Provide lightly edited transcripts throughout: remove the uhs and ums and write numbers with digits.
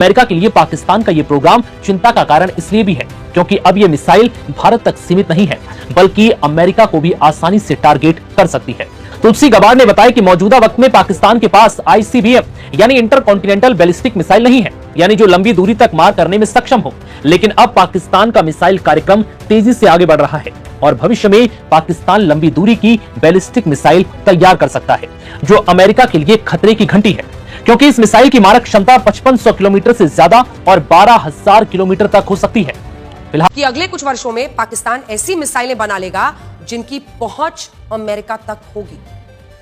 America के लिए पाकिस्तान का ये प्रोग्राम चिंता का कारण इसलिए भी है क्योंकि अब ये मिसाइल भारत तक सीमित नहीं है बल्कि अमेरिका को भी आसानी से टारगेट कर सकती है। तुलसी गबार्ड ने बताया कि मौजूदा वक्त में पाकिस्तान के पास ICBM यानी इंटरकॉन्टिनेंटल बैलिस्टिक मिसाइल नहीं है, यानी जो लंबी दूरी तक मार करने में सक्षम हो। लेकिन अब पाकिस्तान का मिसाइल कार्यक्रम तेजी से आगे बढ़ रहा है और भविष्य में पाकिस्तान लंबी दूरी की बैलिस्टिक मिसाइल तैयार कर सकता है जो अमेरिका के लिए खतरे की घंटी है, क्योंकि इस मिसाइल की मारक क्षमता 5500 किलोमीटर से ज्यादा और 12,000 किलोमीटर तक हो सकती है। फिलहाल कि अगले कुछ वर्षों में पाकिस्तान ऐसी मिसाइलें बना लेगा जिनकी पहुंच अमेरिका तक होगी।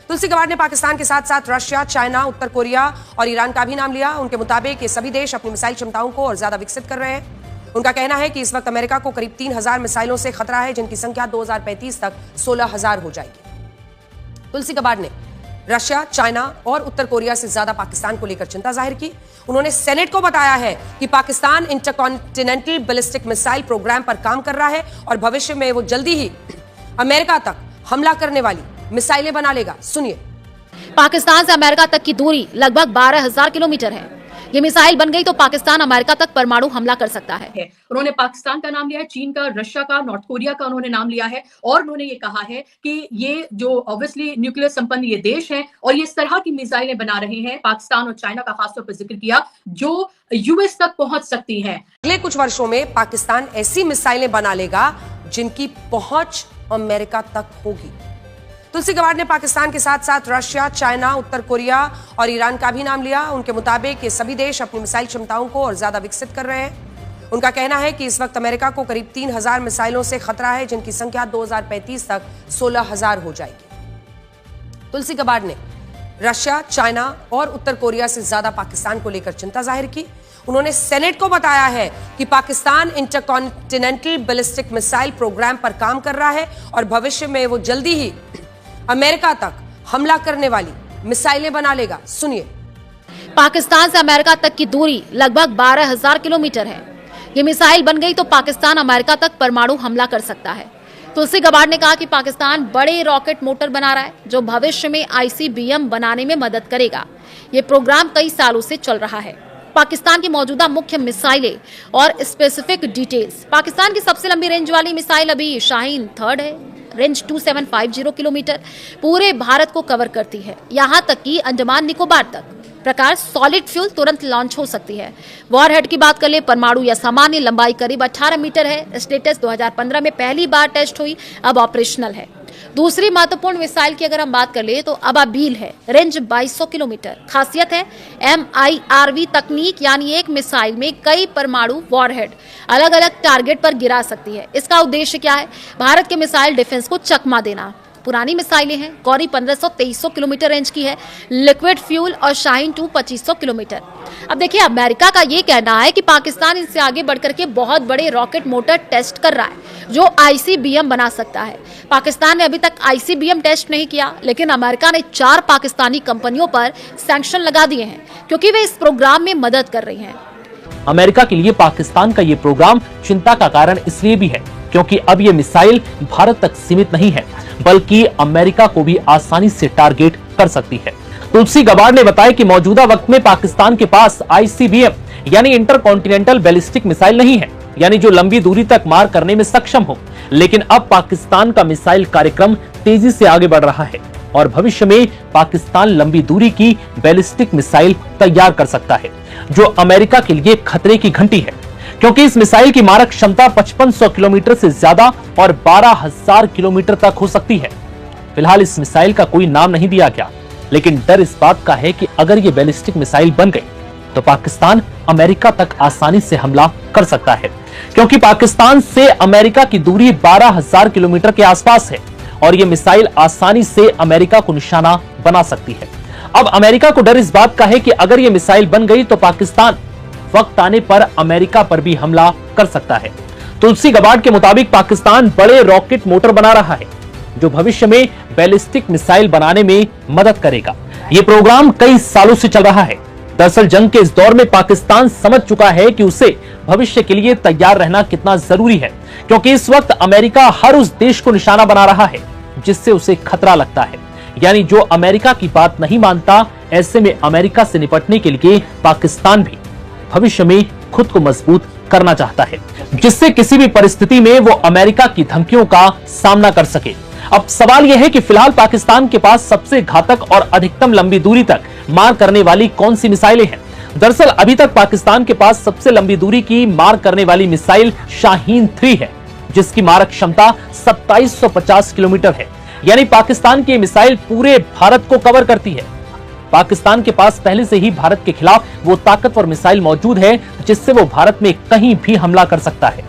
तुलसी गबार्ड ने पाकिस्तान के साथ साथ रशिया, चाइना, उत्तर कोरिया और ईरान का भी नाम लिया। उनके मुताबिक ये सभी देश अपनी मिसाइल क्षमताओं को और ज्यादा विकसित कर रहे हैं। उनका कहना है कि इस वक्त अमेरिका को करीब 3000 मिसाइलों से खतरा है, जिनकी संख्या 2035 तक 16,000 हो जाएगी। तुलसी गबार्ड ने रशिया, चाइना और उत्तर कोरिया से ज्यादा पाकिस्तान को लेकर चिंता जाहिर की। उन्होंने सेनेट को बताया है कि Pakistan intercontinental ballistic missile programme पर काम कर रहा है और भविष्य में वो जल्दी ही अमेरिका तक हमला करने वाली मिसाइलें बना लेगा। सुनिए। पाकिस्तान से अमेरिका तक की दूरी लगभग 12,000 किलोमीटर है। ये मिसाइल बन गई तो पाकिस्तान अमेरिका तक परमाणु हमला कर सकता है। उन्होंने पाकिस्तान का नाम लिया है, चीन का, रशिया का, नॉर्थ कोरिया का उन्होंने नाम लिया है और उन्होंने ये कहा है कि ये जो ऑब्वियसली न्यूक्लियर संपन्न ये देश हैं और ये इस तरह की मिसाइलें बना रहे हैं। पाकिस्तान और चाइना का खासतौर पर जिक्र किया जो यूएस तक पहुंच सकती हैं। अगले कुछ वर्षों में पाकिस्तान ऐसी मिसाइलें बना लेगा जिनकी पहुंच अमेरिका तक होगी। तुलसी गबार्ड ने पाकिस्तान के साथ साथ रशिया, चाइना, उत्तर कोरिया और ईरान का भी नाम लिया। उनके मुताबिक ये सभी देश अपनी मिसाइल क्षमताओं को और ज्यादा विकसित कर रहे हैं। उनका कहना है कि इस वक्त अमेरिका को करीब 3000 मिसाइलों से खतरा है, जिनकी संख्या 2035 तक 16,000 हो जाएगी। तुलसी गबार्ड ने रशिया, चाइना और उत्तर कोरिया से ज्यादा पाकिस्तान को लेकर चिंता जाहिर की। उन्होंने सेनेट को बताया है कि Pakistan intercontinental ballistic missile programme पर काम कर रहा है और भविष्य में वो जल्दी ही अमेरिका तक हमला करने वाली मिसाइलें बना लेगा। सुनिए। पाकिस्तान से अमेरिका तक की दूरी लगभग 12,000 किलोमीटर है। ये मिसाइल बन गई तो पाकिस्तान अमेरिका तक परमाणु हमला कर सकता है। तुलसी गबार्ड ने कहा कि पाकिस्तान बड़े रॉकेट मोटर बना रहा है जो भविष्य में ICBM बनाने में मदद करेगा। ये प्रोग्राम कई सालों से चल रहा है। पाकिस्तान की मौजूदा मुख्य मिसाइलें और स्पेसिफिक डिटेल्स। पाकिस्तान की सबसे लंबी रेंज वाली मिसाइल अभी शाहीन 3 है। रेंज 2750 किलोमीटर पूरे भारत को कवर करती है, यहाँ तक कि अंडमान निकोबार तक। प्रकार सॉलिड फ्यूल तुरंत लॉन्च हो सकती है। वॉरहेड की बात कर ले, परमाणु या सामान्य लंबाई करीब 18 मीटर है। स्टेटस 2015 में पहली बार टेस्ट हुई, अब ऑपरेशनल है। दूसरी महत्वपूर्ण मिसाइल की अगर हम बात कर ले तो अबाबील है। Range 2200 kilometre. खासियत है MIRV तकनीक, यानी एक मिसाइल में कई परमाणु वॉरहेड अलग अलग टारगेट पर गिरा सकती है। इसका उद्देश्य क्या है? भारत के मिसाइल डिफेंस को चकमा देना। पुरानी मिसाइलें हैं। गौरी 1500-2300 किलोमीटर रेंज की है। लिक्विड फ्यूल और शाहीन 2 2500 किलोमीटर। अब देखिए, अमेरिका का ये कहना है कि पाकिस्तान इनसे आगे बढ़कर के बहुत बड़े रॉकेट मोटर टेस्ट कर रहा है जो ICBM बना सकता है। पाकिस्तान ने अभी तक ICBM टेस्ट नहीं किया, लेकिन अमेरिका ने 4 पाकिस्तानी कंपनियों पर सैंक्शन लगा दिए हैं क्योंकि वे इस प्रोग्राम में मदद कर रही हैं। अमेरिका के लिए पाकिस्तान का ये प्रोग्राम चिंता का कारण इसलिए भी है क्योंकि अब ये मिसाइल भारत तक सीमित नहीं है बल्कि अमेरिका को भी आसानी से टारगेट कर सकती है। तुलसी गबार्ड ने बताया कि मौजूदा वक्त में पाकिस्तान के पास ICBM यानी इंटरकॉन्टिनेंटल बैलिस्टिक मिसाइल नहीं है, यानी जो लंबी दूरी तक मार करने में सक्षम हो। लेकिन अब पाकिस्तान का मिसाइल कार्यक्रम तेजी से आगे बढ़ रहा है और भविष्य में पाकिस्तान लंबी दूरी की बैलिस्टिक मिसाइल तैयार कर सकता है जो अमेरिका के लिए खतरे की घंटी है, क्योंकि इस मिसाइल की मारक क्षमता 5500 किलोमीटर से ज्यादा और 12,000 किलोमीटर तक हो सकती है। फिलहाल इस मिसाइल का कोई नाम नहीं दिया गया, लेकिन डर इस बात का है कि अगर ये बैलिस्टिक मिसाइल बन गई तो पाकिस्तान अमेरिका तक आसानी से हमला कर सकता है, क्योंकि पाकिस्तान से अमेरिका की दूरी 12,000 किलोमीटर के आसपास है और ये मिसाइल आसानी से अमेरिका को निशाना बना सकती है। अब अमेरिका को डर इस बात का है कि अगर ये मिसाइल बन गई तो पाकिस्तान वक्त आने पर अमेरिका पर भी हमला कर सकता है। तुलसी गबार्ड के मुताबिक पाकिस्तान बड़े रॉकेट मोटर बना रहा है जो भविष्य में बैलिस्टिक मिसाइल बनाने में मदद करेगा। ये प्रोग्राम कई सालों से चल रहा है। दरअसल जंग के इस दौर में पाकिस्तान समझ चुका है कि उसे भविष्य के लिए तैयार रहना कितना जरूरी है, क्योंकि इस वक्त अमेरिका हर उस देश को निशाना बना रहा है जिससे उसे खतरा लगता है, यानी जो अमेरिका की बात नहीं मानता। ऐसे में अमेरिका से निपटने के लिए पाकिस्तान भी भविष्य में खुद को मजबूत करना चाहता है, जिससे किसी भी परिस्थिति में वो अमेरिका की धमकियों का सामना कर सके। अब सवाल यह है कि फिलहाल पाकिस्तान के पास सबसे घातक और अधिकतम लंबी दूरी तक मार करने वाली कौन सी मिसाइलें हैं। दरअसल अभी तक पाकिस्तान के पास सबसे लंबी दूरी की मार करने वाली मिसाइल शाहीन 3 है, जिसकी मारक क्षमता 2750 किलोमीटर है। यानी पाकिस्तान की मिसाइल पूरे भारत को कवर करती है। पाकिस्तान के पास पहले से ही भारत के खिलाफ वो ताकतवर मिसाइल मौजूद है, जिससे वो भारत में कहीं भी हमला कर सकता है।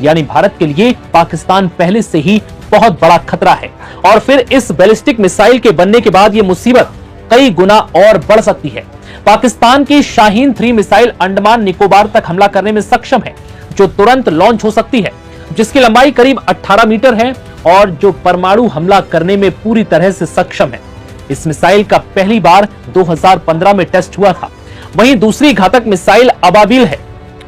यानी भारत के लिए पाकिस्तान पहले से ही बहुत बड़ा खतरा है, और फिर इस बैलिस्टिक मिसाइल के बनने के बाद ये मुसीबत कई गुना और बढ़ सकती है। पाकिस्तान की शाहीन 3 मिसाइल अंडमान निकोबार तक हमला करने में सक्षम है, जो तुरंत लॉन्च हो सकती है, जिसकी लंबाई करीब 18 मीटर है और जो परमाणु हमला करने में पूरी तरह से सक्षम है। इस मिसाइल का पहली बार 2015 में टेस्ट हुआ था। वहीं दूसरी घातक मिसाइल अबाबिल है,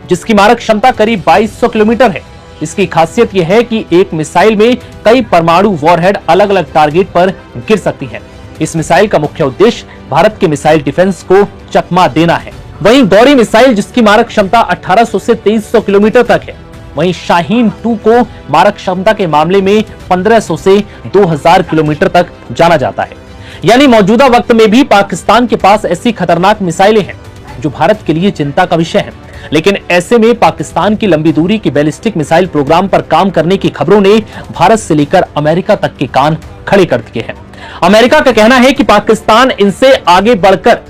जिसकी मारक क्षमता करीब 2200 किलोमीटर है। इसकी खासियत यह है कि एक मिसाइल में कई परमाणु वॉरहेड अलग अलग टारगेट पर गिर सकती है। इस मिसाइल का मुख्य उद्देश्य भारत के मिसाइल डिफेंस को चकमा देना है। वहीं गौरी मिसाइल, जिसकी मारक क्षमता 1800 से 2300 किलोमीटर तक है। वहीं शाहीन 2 को मारक क्षमता के मामले में 1500 से 2000 किलोमीटर तक जाना जाता है। यानी मौजूदा वक्त में भी पाकिस्तान के पास ऐसी खतरनाक मिसाइलें हैं जो भारत के लिए चिंता का विषय है। लेकिन ऐसे में पाकिस्तान की लंबी दूरी की बैलिस्टिक मिसाइल प्रोग्राम पर काम करने की खबरों ने भारत से लेकर अमेरिका तक के कान खड़े कर दिए हैं। अमेरिका का कहना है कि पाकिस्तान इनसे आगे बढ़कर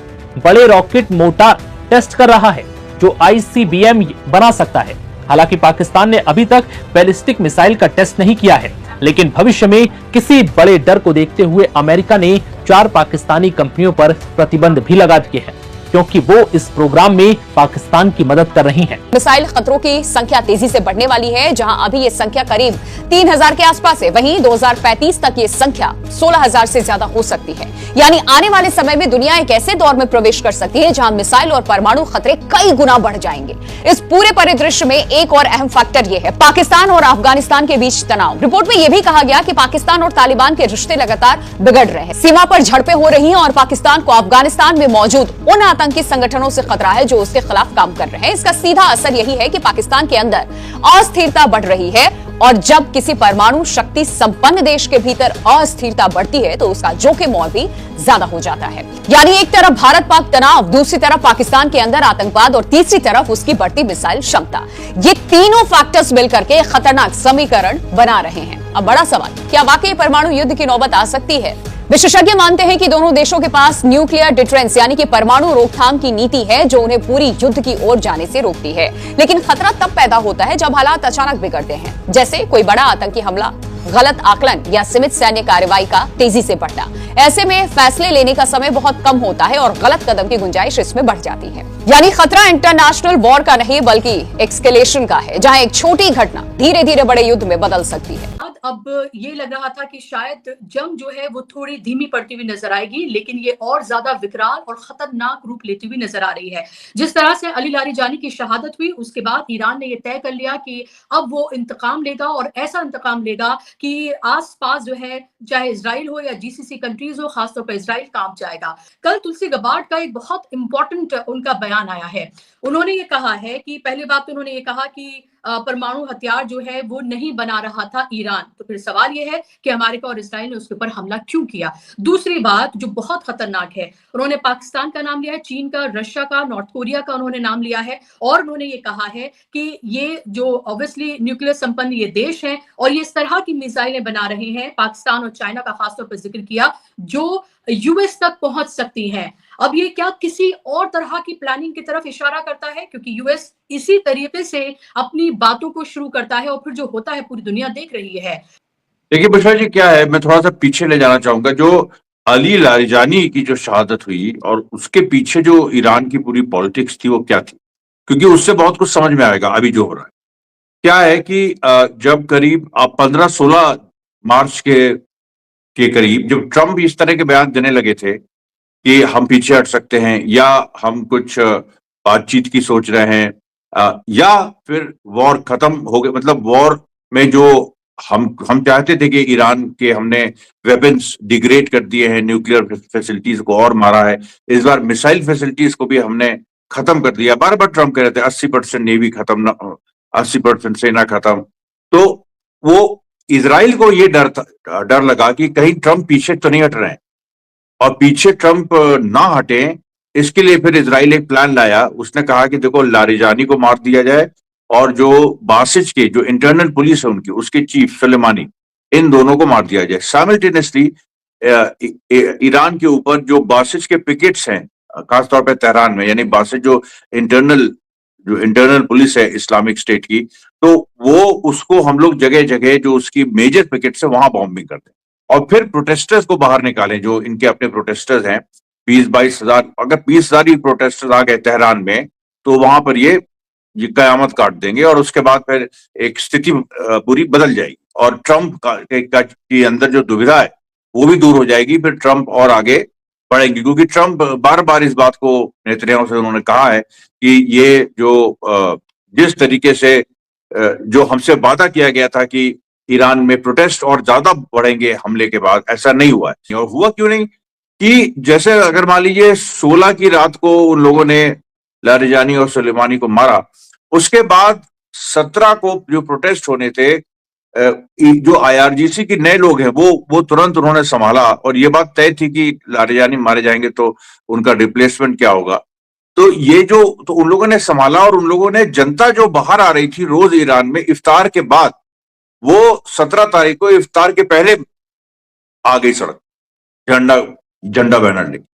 बड़े रॉकेट मोटार टेस्ट कर रहा है, जो ICBM बना सकता है। हालांकि पाकिस्तान ने अभी तक बैलिस्टिक मिसाइल का टेस्ट नहीं किया है, लेकिन भविष्य में किसी बड़े डर को देखते हुए अमेरिका ने 4 पाकिस्तानी कंपनियों पर प्रतिबंध भी लगा दिए हैं, क्योंकि वो इस प्रोग्राम में पाकिस्तान की मदद कर रही हैं। मिसाइल खतरों की संख्या तेजी से बढ़ने वाली है। जहां अभी ये संख्या करीब 3000 के आसपास है, वहीं 2035 तक ये संख्या 16000 से ज्यादा हो सकती है। यानी आने वाले समय में दुनिया एक ऐसे दौर में प्रवेश कर सकती है जहां मिसाइल और परमाणु खतरे कई गुना बढ़ जाएंगे। इस पूरे परिदृश्य में एक और अहम फैक्टर ये है पाकिस्तान और अफगानिस्तान के बीच तनाव। रिपोर्ट में यह भी कहा गया कि पाकिस्तान और तालिबान के रिश्ते लगातार बिगड़ रहे हैं, सीमा पर झड़पें हो रही हैं और पाकिस्तान को अफगानिस्तान में मौजूद उन आतंकी संगठनों से खतरा है जो उसके खिलाफ काम कर रहे हैं। इसका सीधा असर यही है कि पाकिस्तान के अंदर अस्थिरता बढ़ रही है, और जब किसी परमाणु शक्ति संपन्न देश के भीतर अस्थिरता बढ़ती है तो उसका जोखिम और भी ज्यादा हो जाता है। यानी एक तरफ भारत पाक तनाव, दूसरी तरफ पाकिस्तान के अंदर आतंकवाद और तीसरी तरफ उसकी बढ़ती मिसाइल क्षमता। ये तीनों फैक्टर्स मिलकर के खतरनाक समीकरण बना रहे हैं। अब बड़ा सवाल, क्या वाकई परमाणु युद्ध की नौबत आ सकती है? विशेषज्ञ मानते हैं कि दोनों देशों के पास न्यूक्लियर डिटरेंस यानी कि परमाणु रोकथाम की नीति है, जो उन्हें पूरी युद्ध की ओर जाने से रोकती है। लेकिन खतरा तब पैदा होता है जब हालात अचानक बिगड़ते हैं, जैसे कोई बड़ा आतंकी हमला, गलत आकलन या सीमित सैन्य कार्रवाई का तेजी से बढ़ना। ऐसे में फैसले लेने का समय बहुत कम होता है और गलत कदम की गुंजाइश इसमें बढ़ जाती है। यानी खतरा इंटरनेशनल वॉर का नहीं बल्कि एक्सकेलेशन का है, जहां एक छोटी घटना धीरे धीरे बड़े युद्ध में बदल सकती है। अब ये लग रहा था कि शायद जंग जो है वो थोड़ी धीमी पड़ती हुई नजर आएगी, लेकिन ये और ज्यादा विकराल और खतरनाक रूप लेती हुई नजर आ रही है। जिस तरह से अली लारीजानी की शहादत हुई, उसके बाद ईरान ने ये तय कर लिया कि अब वो इंतकाम लेगा, और ऐसा इंतकाम लेगा कि आसपास जो है, चाहे इजराइल हो या GCC कंट्रीज हो, खासतौर पर इजराइल काम जाएगा। कल तुलसी गबार्ड का एक बहुत इंपॉर्टेंट उनका बयान आया है। उन्होंने ये कहा है कि पहली बात तो उन्होंने ये कहा कि परमाणु हथियार जो है वो नहीं बना रहा था ईरान, तो फिर सवाल ये है कि अमेरिका और इस्राइल ने उसके ऊपर हमला क्यों किया। दूसरी बात जो बहुत खतरनाक है, उन्होंने पाकिस्तान का नाम लिया है, चीन का, रशिया का, नॉर्थ कोरिया का उन्होंने नाम लिया है, और उन्होंने ये कहा है कि ये जो ऑब्वियसली न्यूक्लियर संपन्न ये देश हैं और ये इस तरह की मिसाइलें बना रहे हैं, पाकिस्तान और चाइना का खासतौर पर जिक्र किया, जो US तक पहुंच सकती हैं। अब ये क्या किसी और तरह की प्लानिंग की तरफ इशारा करता है, क्योंकि US इसी तरीके से अपनी बातों को शुरू करता है और फिर जो होता है पूरी दुनिया देख रही है। देखिए बुशरा जी, क्या है, मैं थोड़ा सा पीछे ले जाना चाहूंगा। जो अली लारीजानी की जो शहादत हुई और उसके पीछे जो ईरान की पूरी पॉलिटिक्स थी वो क्या थी, क्योंकि उससे बहुत कुछ समझ में आएगा अभी जो हो रहा है। क्या है कि जब करीब 15-16 मार्च के करीब जब ट्रम्प इस तरह के बयान देने लगे थे कि हम पीछे हट सकते हैं या हम कुछ बातचीत की सोच रहे हैं या फिर वॉर खत्म हो गए, मतलब वॉर में जो हम चाहते थे कि ईरान के हमने वेपन्स डिग्रेड कर दिए हैं, न्यूक्लियर फैसिलिटीज को और मारा है, इस बार मिसाइल फैसिलिटीज को भी हमने खत्म कर दिया। बार बार ट्रम्प कह रहे थे 80% नेवी खत्म, 80% सेना खत्म। तो वो इजराइल को ये डर लगा कि कहीं ट्रम्प पीछे तो नहीं हट रहे हैं, और पीछे ट्रम्प ना हटे, इसके लिए फिर इजराइल एक प्लान लाया। उसने कहा कि देखो लारिजानी को मार दिया जाए, और जो बासिज के जो इंटरनल पुलिस है उनकी, उसके चीफ सुलेमानी, इन दोनों को मार दिया जाए। साइमल्टेनियसली ईरान के ऊपर जो बासिज के पिकेट्स हैं, खासतौर पे तेहरान में, यानी बासिज जो इंटरनल पुलिस है इस्लामिक स्टेट की, तो वो उसको हम लोग जगह जगह जो उसकी मेजर पिकेट्स है वहां बॉम्बिंग करते हैं, और फिर प्रोटेस्टर्स को बाहर निकालें, जो इनके अपने प्रोटेस्टर्स हैं 20-22 हजार। अगर 20,000 ही प्रोटेस्टर्स आ गए तेहरान में, तो वहां पर ये कयामत काट देंगे, और उसके बाद फिर एक स्थिति पूरी बदल जाएगी, और ट्रम्प के अंदर जो दुविधा है वो भी दूर हो जाएगी। फिर ट्रम्प और आगे बढ़ेंगे, क्योंकि ट्रम्प बार बार इस बात को नेतन्याहू से उन्होंने कहा है कि ये जो जिस तरीके से जो हमसे वादा किया गया था कि ईरान में प्रोटेस्ट और ज्यादा बढ़ेंगे हमले के बाद, ऐसा नहीं हुआ है। और हुआ क्यों नहीं कि जैसे अगर मान लीजिए 16 की रात को उन लोगों ने लारिजानी और सुलेमानी को मारा, उसके बाद 17 को जो प्रोटेस्ट होने थे, जो आईआरजीसी के नए लोग हैं वो तुरंत उन्होंने संभाला, और ये बात तय थी कि लारिजानी मारे जाएंगे तो उनका रिप्लेसमेंट क्या होगा। तो ये जो तो उन लोगों ने संभाला, और उन लोगों ने जनता जो बाहर आ रही थी रोज ईरान में इफ्तार के बाद, वो 17 तारीख को इफ्तार के पहले आ गई सड़क, झंडा बैनर लेके।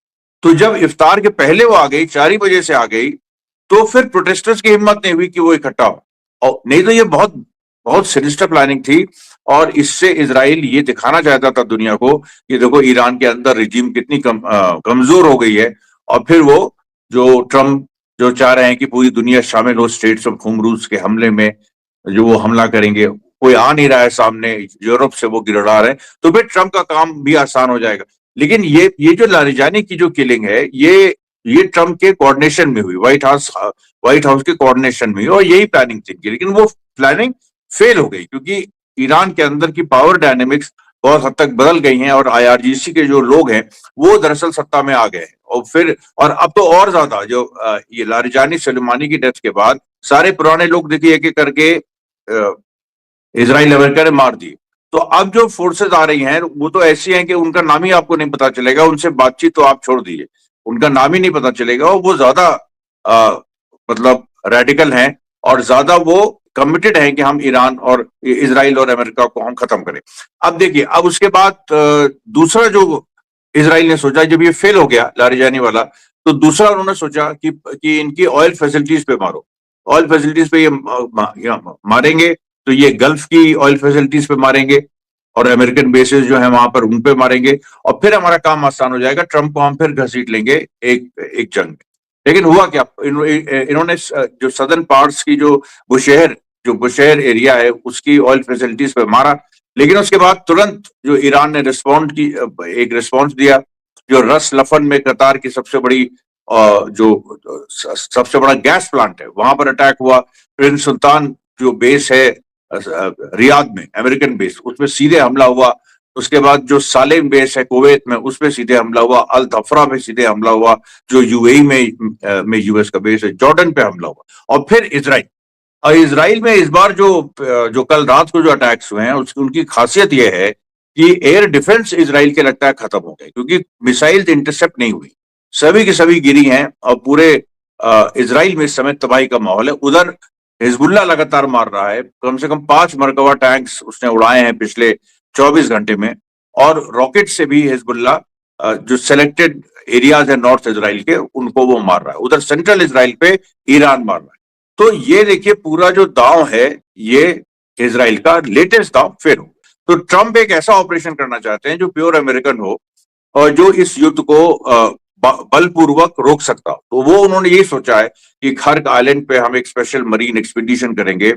तो जब इफ्तार के पहले वो आ गई, 4 ही बजे से आ गई, तो फिर प्रोटेस्टर्स की हिम्मत नहीं हुई कि वो इकट्ठा हो, और नहीं तो ये बहुत बहुत सिनिस्टर प्लानिंग थी। और इससे इजराइल ये दिखाना चाहता था दुनिया को कि देखो ईरान के अंदर रिजीम कितनी कमजोर हो गई है। और फिर वो जो ट्रम्प जो चाह रहे हैं कि पूरी दुनिया शामिल हो स्टेट्स ऑफ होमरूल्स के हमले में, जो वो हमला करेंगे, कोई आ नहीं रहा है सामने, यूरोप से वो गिरडा रहे हैं, तो फिर ट्रम्प का काम भी आसान हो जाएगा। लेकिन ये जो लारिजानी की जो किलिंग है, ये ट्रम्प के कोऑर्डिनेशन में हुई, व्हाइट हाउस के कोऑर्डिनेशन में हुई, और यही प्लानिंग थी। लेकिन वो प्लानिंग फेल हो गई, क्योंकि ईरान के अंदर की पावर डायनेमिक्स बहुत हद तक बदल गई हैं, और आईआरजीसी के जो लोग हैं वो दरअसल सत्ता में आ गए हैं। और अब तो और ज्यादा जो ये लारिजानी सुलेमानी की डेथ के बाद सारे पुराने लोग देखिए एक एक करके इजराइल अमेरिका ने मार दिए। तो अब जो फोर्सेस आ रही हैं वो तो ऐसी हैं कि उनका नाम ही आपको नहीं पता चलेगा, उनसे बातचीत तो आप छोड़ दीजिए, उनका नाम ही नहीं पता चलेगा। और वो ज्यादा मतलब रेडिकल हैं, और ज्यादा वो कमिटेड हैं कि हम ईरान और इजराइल और अमेरिका को हम खत्म करें। अब देखिए, अब उसके बाद दूसरा जो इजराइल ने सोचा, जब ये फेल हो गया लारिजानी वाला, तो दूसरा उन्होंने सोचा कि इनकी ऑयल फैसिलिटीज पे मारो, ऑयल फैसिलिटीज पे ये मारेंगे, तो ये गल्फ की ऑयल फैसिलिटीज पे मारेंगे, और अमेरिकन बेसेस जो है वहां पर उन पे मारेंगे, और फिर हमारा काम आसान हो जाएगा, ट्रम्प को हम फिर घसीट लेंगे एक जंग में। लेकिन हुआ क्या, इन्होंने जो सदर्न पार्ट्स की जो बुशहर एरिया है उसकी ऑयल फैसिलिटीज पे मारा। लेकिन उसके बाद तुरंत जो ईरान ने एक रिस्पॉन्स दिया, जो रस लफन में कतार की सबसे बड़ा गैस प्लांट है वहां पर अटैक हुआ। प्रिंस सुल्तान जो बेस है रियाद में, अमेरिकन बेस, उसमें सीधे हमला हुआ। उसके बाद जो सालेम बेस है कुवैत में, उस पर सीधे हमला हुआ। अल धफरा पे सीधे हमला हुआ, जो यूएई में यूएस का बेस है। जॉर्डन पे हमला हुआ, और फिर इजराइल में इस बार जो कल रात को जो अटैक्स हुए हैं उनकी खासियत यह है कि एयर डिफेंस इजराइल के लगता है खत्म हो गए, क्योंकि मिसाइल इंटरसेप्ट नहीं हुई, सभी की सभी गिरी हैं, और पूरे इजराइल में इस समय तबाही का माहौल है। उधर हिजबुल्लाह लगातार मार रहा है, कम से कम 5 मरकबा टैंक्स उसने उड़ाए हैं पिछले 24 घंटे में, और रॉकेट से भी हिजबुल्लाह जो सिलेक्टेड एरियाज है नॉर्थ इजराइल के, उनको वो मार रहा है। उधर सेंट्रल इजराइल पे ईरान मार रहा है। तो ये देखिए पूरा जो दांव है, ये इजराइल का लेटेस्ट दांव फेल हो। तो ट्रम्प एक ऐसा ऑपरेशन करना चाहते हैं जो प्योर अमेरिकन हो, और जो इस युद्ध को बलपूर्वक रोक सकता हो। तो वो उन्होंने यही सोचा है कि खर्क आइलैंड पे हम एक स्पेशल मरीन एक्सपीडिशन करेंगे,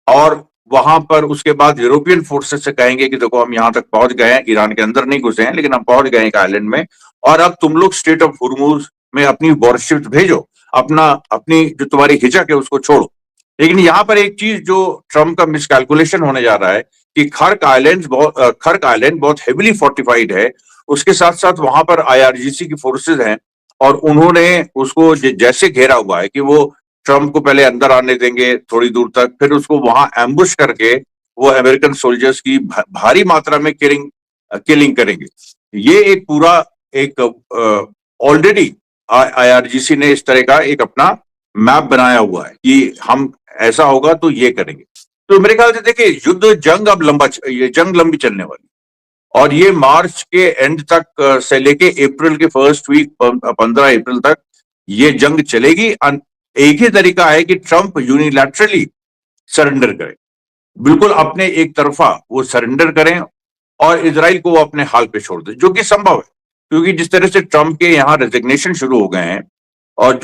और वहां पर उसके बाद यूरोपियन फोर्सेस से कहेंगे कि देखो हम यहाँ तक पहुंच गए हैं, ईरान के अंदर नहीं घुसे हैं, लेकिन हम पहुंच गए एक आइलैंड में, और अब तुम लोग स्टेट ऑफ हुर्मुज में अपनी वॉरशिप्स भेजो, अपनी जो तुम्हारी हिचक है उसको छोड़ो। लेकिन यहाँ पर एक चीज जो ट्रम्प का मिसकैलकुलेशन होने जा रहा है कि खर्क आइलैंड बहुत हेविली फोर्टिफाइड है, उसके साथ साथ वहां पर आईआरजीसी की फोर्सेज हैं, और उन्होंने उसको जैसे घेरा हुआ है कि वो ट्रंप को पहले अंदर आने देंगे थोड़ी दूर तक, फिर उसको वहां एम्बुश करके वो अमेरिकन सोल्जर्स की भारी मात्रा में किलिंग करेंगे। ये एक पूरा एक ऑलरेडी IRGC ने इस तरह का एक अपना मैप बनाया हुआ है कि हम ऐसा होगा तो ये करेंगे। तो मेरे ख्याल से देखिए जंग अब ये जंग लंबी चलने वाली, और ये मार्च के एंड तक से लेके अप्रैल के फर्स्ट वीक 15 अप्रैल तक ये जंग चलेगी। एक ही तरीका है कि ट्रंप यूनिलैटरली सरेंडर करे, बिल्कुल अपने एक तरफा वो सरेंडर करें और इजराइल को वो अपने हाल पे छोड़ दे, जो कि संभव है क्योंकि जिस तरह से ट्रंप के यहाँ रेजिग्नेशन शुरू हो गए हैं, और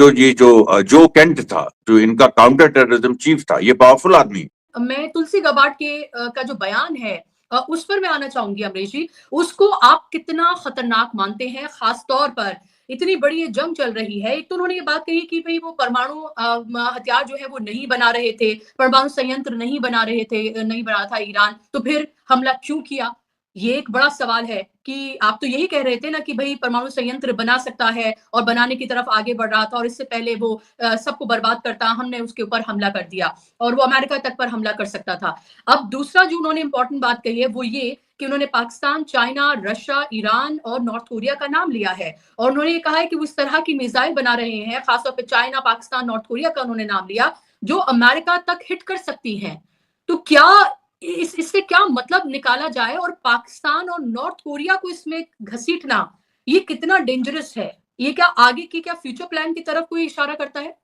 जो केंट था, जो इनका काउंटर टेररिज्म चीफ था, ये पावरफुल आदमी है। मैं तुलसी गबार्ड के का जो बयान है उस पर मैं आना चाहूंगी अमरीश जी, उसको आप कितना खतरनाक मानते हैं? खास तौर पर इतनी बड़ी ये जंग चल रही है, एक तो उन्होंने ये बात कही कि भाई वो परमाणु हथियार जो है वो नहीं बना रहे थे, परमाणु संयंत्र नहीं बना रहा था ईरान, तो फिर हमला क्यों किया? ये एक बड़ा सवाल है कि आप तो यही कह रहे थे ना कि भाई परमाणु संयंत्र बना सकता है और बनाने की तरफ आगे बढ़ रहा था, और इससे पहले वो सबको बर्बाद करता, हमने उसके ऊपर हमला कर दिया और वो अमेरिका तक पर हमला कर सकता था। अब दूसरा जो उन्होंने इंपॉर्टेंट बात कही है वो ये कि उन्होंने पाकिस्तान, चाइना, रशिया, ईरान और नॉर्थ कोरिया का नाम लिया है, और उन्होंने ये कहा है कि वो इस तरह की मिसाइल बना रहे हैं, खासतौर पर चाइना, पाकिस्तान, नॉर्थ कोरिया का उन्होंने नाम लिया, जो अमेरिका तक हिट कर सकती हैं। तो क्या इससे क्या मतलब निकाला जाए, और पाकिस्तान और नॉर्थ कोरिया को इसमें घसीटना ये कितना डेंजरस है? ये क्या आगे की फ्यूचर प्लान की तरफ कोई इशारा करता है?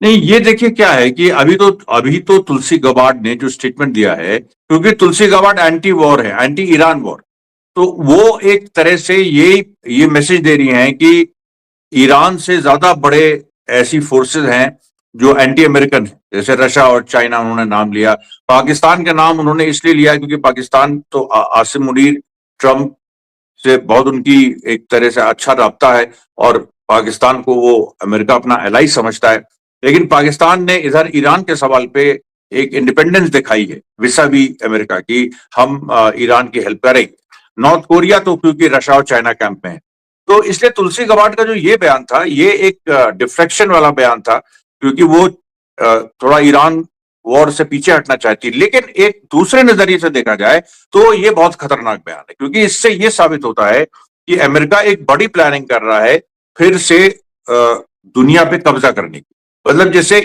नहीं, ये देखिए क्या है कि अभी तो तुलसी गबार्ड ने जो स्टेटमेंट दिया है, क्योंकि तुलसी गबार्ड एंटी वॉर है, एंटी ईरान वॉर, तो वो एक तरह से ये मैसेज दे रही हैं कि ईरान से ज्यादा बड़े ऐसी फोर्सेस हैं जो एंटी अमेरिकन है, जैसे रशिया और चाइना उन्होंने नाम लिया। पाकिस्तान का नाम उन्होंने इसलिए लिया क्योंकि पाकिस्तान तो आसिम मुनीर ट्रंप से बहुत उनकी एक तरह से अच्छा राब्ता है, और पाकिस्तान को वो अमेरिका अपना एलाई समझता है। लेकिन पाकिस्तान ने इधर ईरान के सवाल पे एक इंडिपेंडेंस दिखाई है विसावी अमेरिका की, हम ईरान की हेल्प करेंगे। नॉर्थ कोरिया तो क्योंकि रशिया और चाइना कैंप में है, तो इसलिए तुलसी गबार्ड का जो ये बयान था, ये एक डिफ्लेक्शन वाला बयान था, क्योंकि वो थोड़ा ईरान वॉर से पीछे हटना चाहती है। लेकिन एक दूसरे नजरिए से देखा जाए तो ये बहुत खतरनाक बयान है, क्योंकि इससे ये साबित होता है कि अमेरिका एक बड़ी प्लानिंग कर रहा है फिर से दुनिया पे कब्जा करने की। मतलब जैसे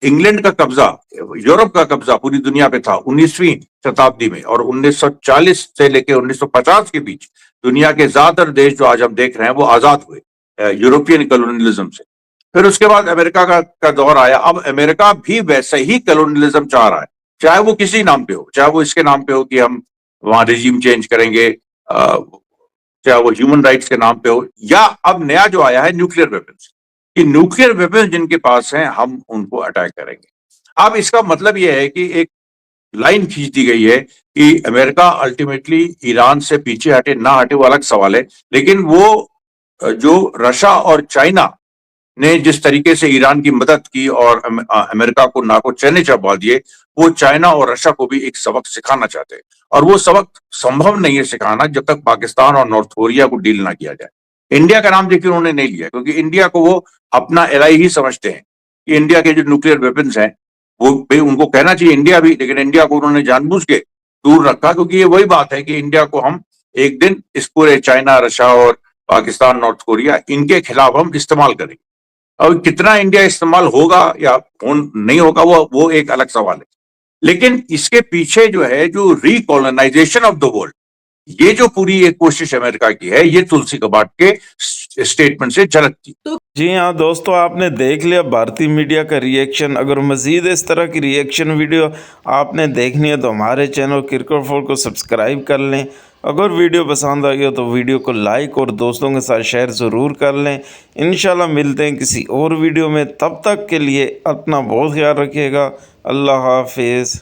इंग्लैंड का कब्जा, यूरोप का कब्जा पूरी दुनिया पे था 19वीं शताब्दी में, और 1940 से लेकर 1950 के बीच दुनिया के ज्यादातर देश जो आज हम देख रहे हैं वो आजाद हुए यूरोपियन कॉलोनियलिज्म से। फिर उसके बाद अमेरिका का दौर आया। अब अमेरिका भी वैसे ही कॉलोनियलिज्म चाह रहा है, चाहे वो किसी नाम पे हो, चाहे वो इसके नाम पे हो कि हम वहां रिजीम चेंज करेंगे, चाहे वो ह्यूमन राइट्स के नाम पे हो, या अब नया जो आया है न्यूक्लियर वेपन्स, कि न्यूक्लियर वेपन्स जिनके पास हैं हम उनको अटैक करेंगे। अब इसका मतलब यह है कि एक लाइन खींच दी गई है कि अमेरिका अल्टीमेटली ईरान से पीछे हटे ना हटे वो अलग सवाल है, लेकिन वो जो रशिया और चाइना ने जिस तरीके से ईरान की मदद की और अमेरिका को नाको चैने चबा दिए, वो चाइना और रशिया को भी एक सबक सिखाना चाहते हैं, और वो सबक संभव नहीं है सिखाना जब तक पाकिस्तान और नॉर्थ कोरिया को डील ना किया जाए। इंडिया का नाम देखिए उन्होंने नहीं लिया, क्योंकि इंडिया को वो अपना एलाई ही समझते हैं कि इंडिया के जो न्यूक्लियर वेपन्स हैं वो उनको कहना चाहिए इंडिया भी, लेकिन इंडिया को उन्होंने जानबूझ के दूर रखा, क्योंकि ये वही बात है कि इंडिया को हम एक दिन इस पूरे चाइना, रशिया और पाकिस्तान, नॉर्थ कोरिया, इनके खिलाफ हम इस्तेमाल करेंगे। अब कितना इंडिया इस्तेमाल होगा या नहीं होगा वो एक अलग सवाल है, लेकिन इसके पीछे जो है जो रिकॉलोनाइजेशन ऑफ द वर्ल्ड, ये जो पूरी एक कोशिश अमेरिका की है, ये तुलसी गबार्ड के स्टेटमेंट से झलकती। जी हाँ दोस्तों, आपने देख लिया भारतीय मीडिया का रिएक्शन। अगर मजीद इस तरह की रिएक्शन वीडियो आपने देखनी है तो हमारे चैनल क्रिकेट फॉर को सब्सक्राइब कर लें। अगर वीडियो पसंद आई हो तो वीडियो को लाइक और दोस्तों के साथ शेयर ज़रूर कर लें। इंशाल्लाह मिलते हैं किसी और वीडियो में, तब तक के लिए अपना बहुत ख्याल रखिएगा। अल्लाह हाफिज़।